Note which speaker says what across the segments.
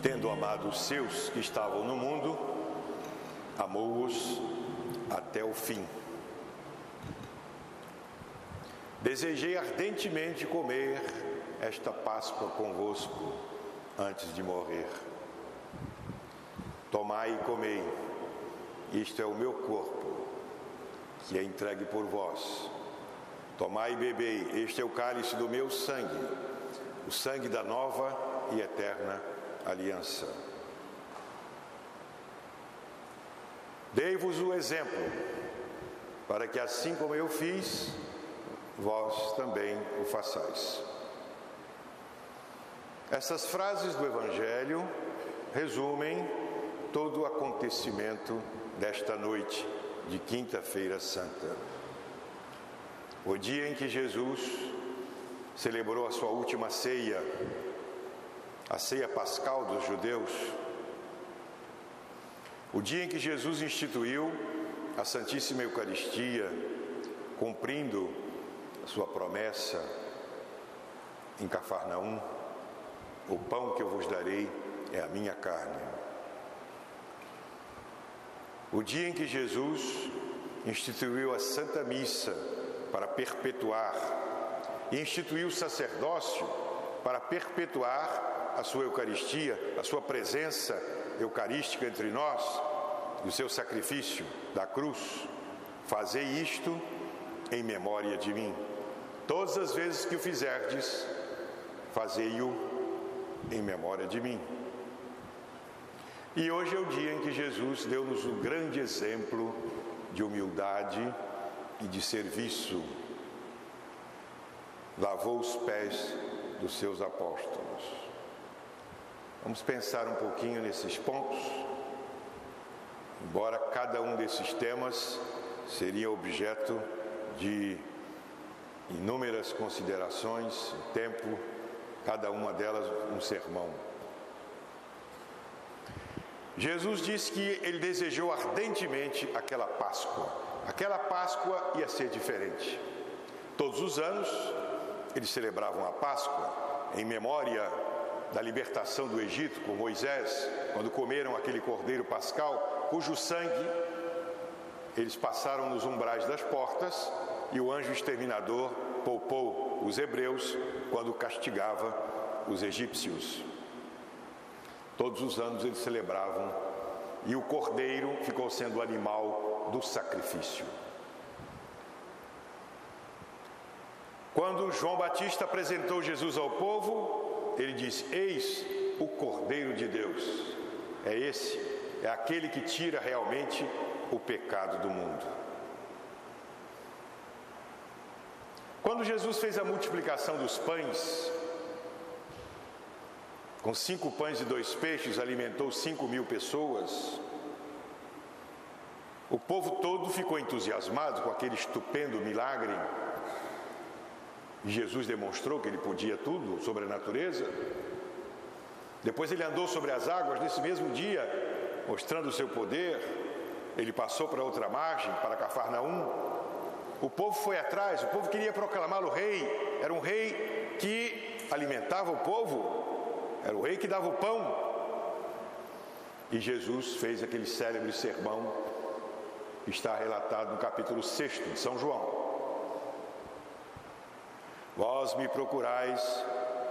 Speaker 1: tendo amado os seus que estavam no mundo, amou-os até o fim. Desejei ardentemente comer esta Páscoa convosco antes de morrer. Tomai e comei, isto é o meu corpo, que é entregue por vós. Tomai e bebei, este é o cálice do meu sangue, o sangue da nova e eterna aliança. Dei-vos o exemplo, para que assim como eu fiz, vós também o façais. Essas frases do Evangelho resumem todo o acontecimento desta noite de Quinta-feira Santa. O dia em que Jesus celebrou a sua última ceia, a ceia pascal dos judeus. O dia em que Jesus instituiu a Santíssima Eucaristia, cumprindo a sua promessa em Cafarnaum: o pão que eu vos darei é a minha carne. O dia em que Jesus instituiu a Santa Missa para perpetuar, e instituiu o sacerdócio para perpetuar a sua Eucaristia, a sua presença eucarística entre nós, e o seu sacrifício da cruz. Fazei isto em memória de mim. Todas as vezes que o fizerdes, fazei-o em memória de mim. E hoje é o dia em que Jesus deu-nos um grande exemplo de humildade e de serviço. Lavou os pés dos seus apóstolos. Vamos pensar um pouquinho nesses pontos, embora cada um desses temas seria objeto de inúmeras considerações, tempo, cada uma delas um sermão. Jesus disse que ele desejou ardentemente aquela Páscoa. Aquela Páscoa ia ser diferente. Todos os anos eles celebravam a Páscoa em memória da libertação do Egito por Moisés, quando comeram aquele cordeiro pascal, cujo sangue eles passaram nos umbrais das portas, e o anjo exterminador poupou os hebreus quando castigava os egípcios. Todos os anos eles celebravam, e o cordeiro ficou sendo o animal do sacrifício. Quando João Batista apresentou Jesus ao povo, ele disse: eis o Cordeiro de Deus. É esse, é aquele que tira realmente o pecado do mundo. Quando Jesus fez a multiplicação dos pães, com 5 pães e 2 peixes, alimentou 5.000 pessoas, o povo todo ficou entusiasmado com aquele estupendo milagre. E Jesus demonstrou que ele podia tudo sobre a natureza. Depois ele andou sobre as águas nesse mesmo dia, mostrando o seu poder. Ele passou para outra margem, para Cafarnaum. O povo foi atrás, o povo queria proclamá-lo rei. Era um rei que alimentava o povo, era o rei que dava o pão. E Jesus fez aquele célebre sermão que está relatado no capítulo 6 de São João. Vós me procurais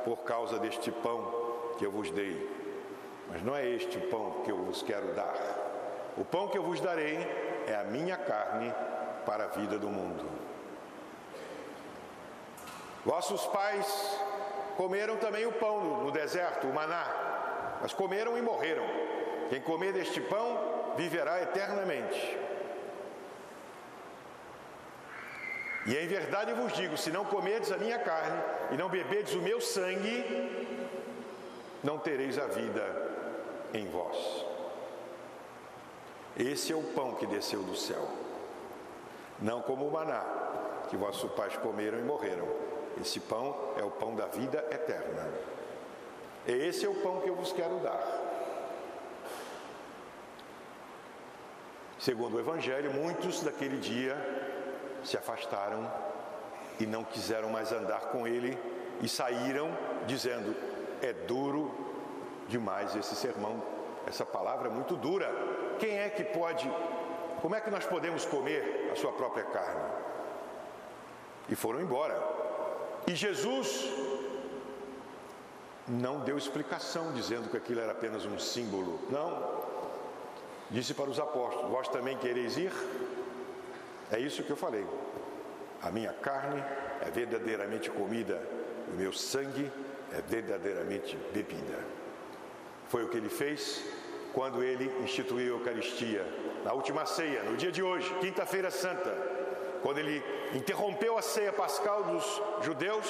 Speaker 1: por causa deste pão que eu vos dei, mas não é este o pão que eu vos quero dar. O pão que eu vos darei é a minha carne para a vida do mundo. Vossos pais comeram também o pão no deserto, o maná, mas comeram e morreram. Quem comer deste pão viverá eternamente. E em verdade vos digo, se não comerdes a minha carne e não beberdes o meu sangue, não tereis a vida em vós. Esse é o pão que desceu do céu, não como o maná, que vossos pais comeram e morreram. Esse pão é o pão da vida eterna. Esse é o pão que eu vos quero dar. Segundo o Evangelho, muitos daquele dia se afastaram e não quiseram mais andar com ele, e saíram dizendo: é duro demais esse sermão, essa palavra muito dura. Quem é que pode, como é que nós podemos comer a sua própria carne? E foram embora. E Jesus não deu explicação dizendo que aquilo era apenas um símbolo. Não. Disse para os apóstolos: vós também quereis ir? É isso que eu falei. A minha carne é verdadeiramente comida, o meu sangue é verdadeiramente bebida. Foi o que ele fez quando ele instituiu a Eucaristia, na última ceia, no dia de hoje, quinta-feira santa, quando ele interrompeu a ceia pascal dos judeus,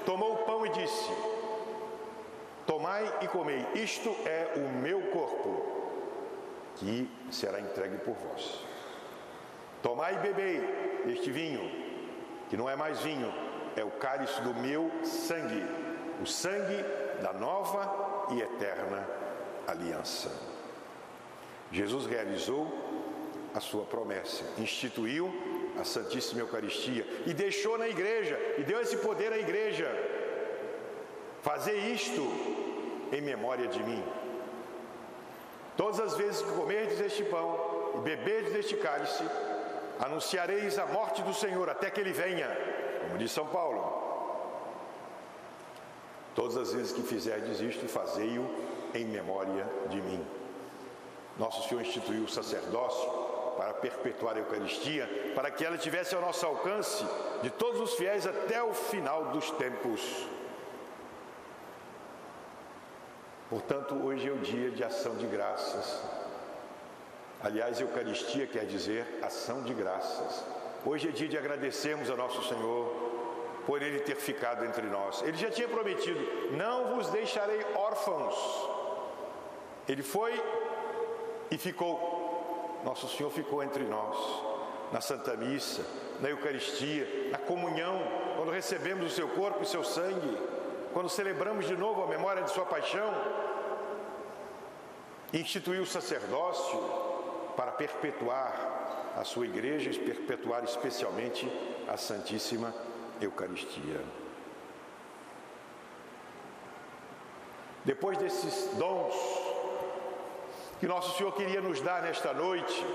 Speaker 1: tomou o pão e disse: tomai e comei, isto é o meu corpo, que será entregue por vós. Tomai e bebei este vinho, que não é mais vinho, é o cálice do meu sangue, o sangue da nova e eterna aliança. Jesus realizou a sua promessa, instituiu a Santíssima Eucaristia e deixou na igreja, e deu esse poder à igreja: fazer isto em memória de mim. Todas as vezes que comerdes este pão e beberdes deste cálice, anunciareis a morte do Senhor até que Ele venha, como diz São Paulo. Todas as vezes que fizerdes isto, fazei-o em memória de mim. Nosso Senhor instituiu o sacerdócio para perpetuar a Eucaristia, para que ela tivesse ao nosso alcance de todos os fiéis até o final dos tempos. Portanto, hoje é o dia de ação de graças. Aliás, Eucaristia quer dizer ação de graças. Hoje é dia de agradecermos a nosso Senhor por Ele ter ficado entre nós. Ele já tinha prometido: não vos deixarei órfãos. Ele foi e ficou. Nosso Senhor ficou entre nós, na Santa Missa, na Eucaristia, na comunhão, quando recebemos o seu corpo e o seu sangue, quando celebramos de novo a memória de sua paixão. Instituiu o sacerdócio para perpetuar a sua igreja e perpetuar especialmente a Santíssima Eucaristia. Depois desses dons que Nosso Senhor queria nos dar nesta noite,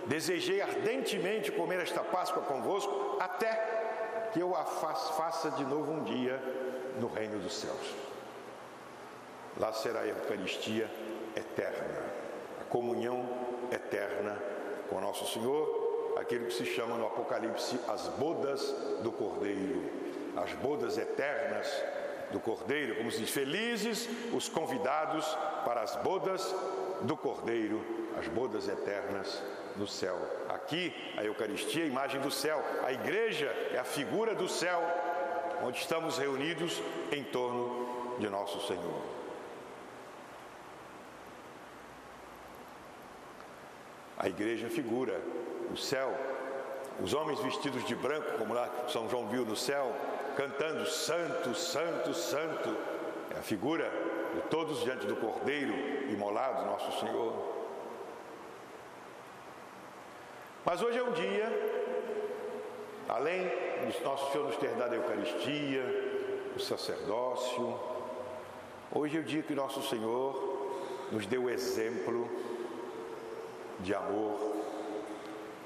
Speaker 1: desejei ardentemente comer esta Páscoa convosco, até que eu a faça de novo um dia no reino dos céus. Lá será a Eucaristia eterna, a comunhão eterna com Nosso Senhor, aquilo que se chama no Apocalipse as bodas do Cordeiro, as bodas eternas do Cordeiro, como se diz: felizes os convidados para as bodas do Cordeiro, as bodas eternas no céu. Aqui a Eucaristia é a imagem do céu, a igreja é a figura do céu, onde estamos reunidos em torno de Nosso Senhor. A igreja figura o céu, os homens vestidos de branco, como lá São João viu no céu, cantando santo, santo, santo, é a figura de todos diante do Cordeiro imolado, Nosso Senhor. Mas hoje é um dia, além de Nosso Senhor nos ter dado a Eucaristia, o sacerdócio, hoje é o dia que Nosso Senhor nos deu o exemplo de amor.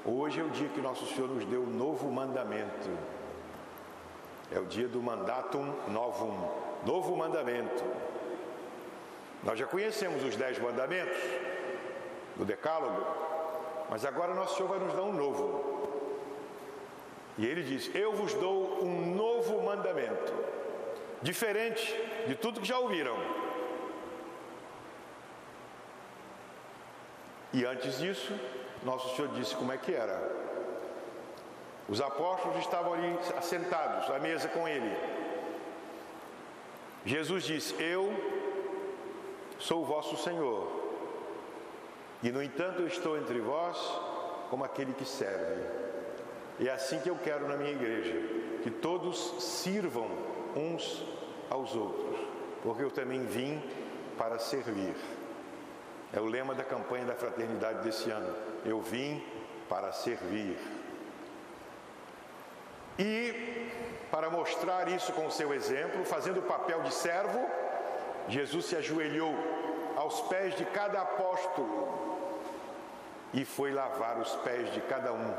Speaker 1: Hoje é o dia que Nosso Senhor nos deu o novo mandamento. É o dia do mandatum novum, novo mandamento. Nós já conhecemos os 10 mandamentos do Decálogo, mas agora Nosso Senhor vai nos dar um novo. E Ele diz: eu vos dou um novo mandamento, diferente de tudo que já ouviram. E antes disso, Nosso Senhor disse como é que era. Os apóstolos estavam ali assentados à mesa com Ele. Jesus disse: eu sou o vosso Senhor, e no entanto eu estou entre vós como aquele que serve. E é assim que eu quero na minha igreja, que todos sirvam uns aos outros, porque eu também vim para servir. É o lema da campanha da fraternidade desse ano: eu vim para servir. E para mostrar isso com o seu exemplo, fazendo o papel de servo, Jesus se ajoelhou aos pés de cada apóstolo e foi lavar os pés de cada um.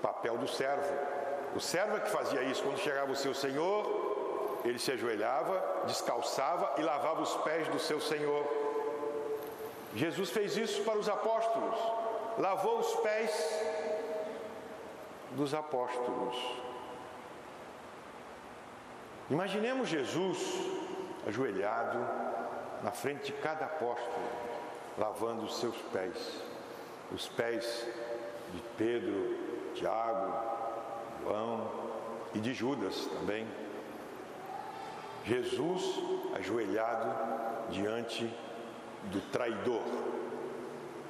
Speaker 1: Papel do servo. O servo é que fazia isso. Quando chegava o seu senhor, ele se ajoelhava, descalçava e lavava os pés do seu senhor. Jesus fez isso para os apóstolos. Lavou os pés dos apóstolos. Imaginemos Jesus ajoelhado na frente de cada apóstolo, lavando os seus pés. Os pés de Pedro, Tiago, João e de Judas também. Jesus ajoelhado diante do traidor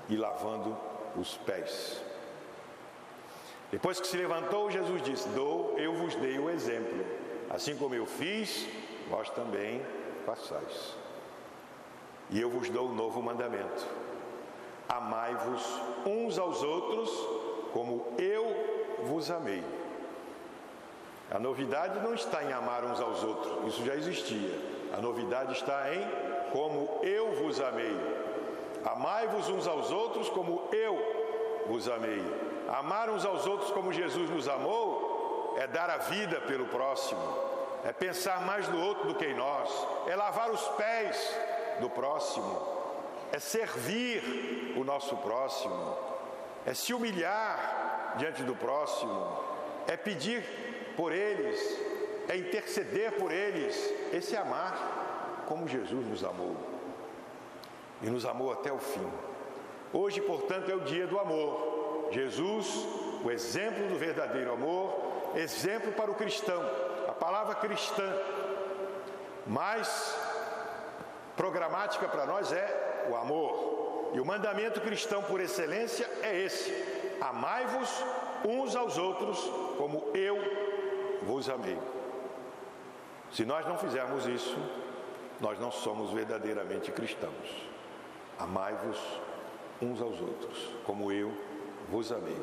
Speaker 1: e lavando os pés. Depois que se levantou, Jesus disse: eu vos dei o exemplo, assim como eu fiz, vós também façais. E eu vos dou um novo mandamento: amai-vos uns aos outros como eu vos amei. A novidade não está em amar uns aos outros, isso já existia. A novidade está em como eu vos amei. Amai-vos uns aos outros como eu vos amei. Amar uns aos outros como Jesus nos amou é dar a vida pelo próximo, é pensar mais no outro do que em nós, é lavar os pés do próximo, é servir o nosso próximo, é se humilhar diante do próximo, é pedir por eles, é interceder por eles. Esse é amar como Jesus nos amou e nos amou até o fim. Hoje, portanto, é o dia do amor. Jesus, o exemplo do verdadeiro amor, exemplo para o cristão. A palavra cristã mais programática para nós é o amor. E o mandamento cristão por excelência é esse: amai-vos uns aos outros como eu vos amei. Se nós não fizermos isso, nós não somos verdadeiramente cristãos. Amai-vos uns aos outros como eu vos amei.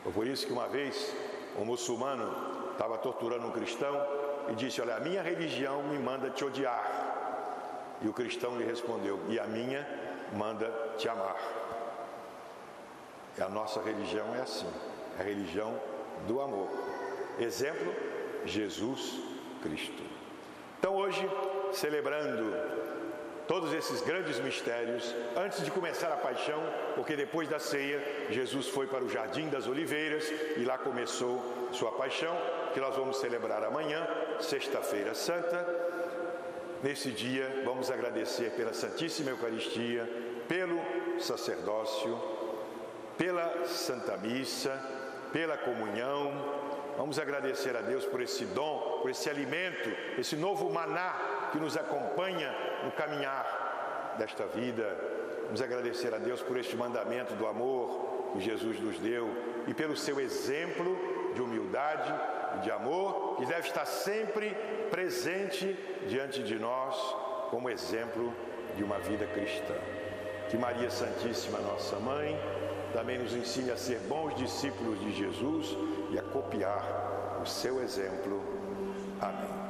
Speaker 1: Foi por isso que uma vez um muçulmano estava torturando um cristão e disse: olha, a minha religião me manda te odiar. E o cristão lhe respondeu: e a minha manda te amar. E a nossa religião é assim, é a religião do amor. Exemplo, Jesus Cristo. Então hoje, celebrando todos esses grandes mistérios, antes de começar a paixão, porque depois da ceia, Jesus foi para o Jardim das Oliveiras e lá começou sua paixão, que nós vamos celebrar amanhã, sexta-feira santa. Nesse dia, vamos agradecer pela Santíssima Eucaristia, pelo sacerdócio, pela Santa Missa, pela comunhão. Vamos agradecer a Deus por esse dom, por esse alimento, esse novo maná que nos acompanha no caminhar desta vida. Vamos agradecer a Deus por este mandamento do amor que Jesus nos deu e pelo seu exemplo de humildade e de amor, que deve estar sempre presente diante de nós como exemplo de uma vida cristã. Que Maria Santíssima, nossa Mãe, também nos ensine a ser bons discípulos de Jesus e a copiar o seu exemplo. Amém.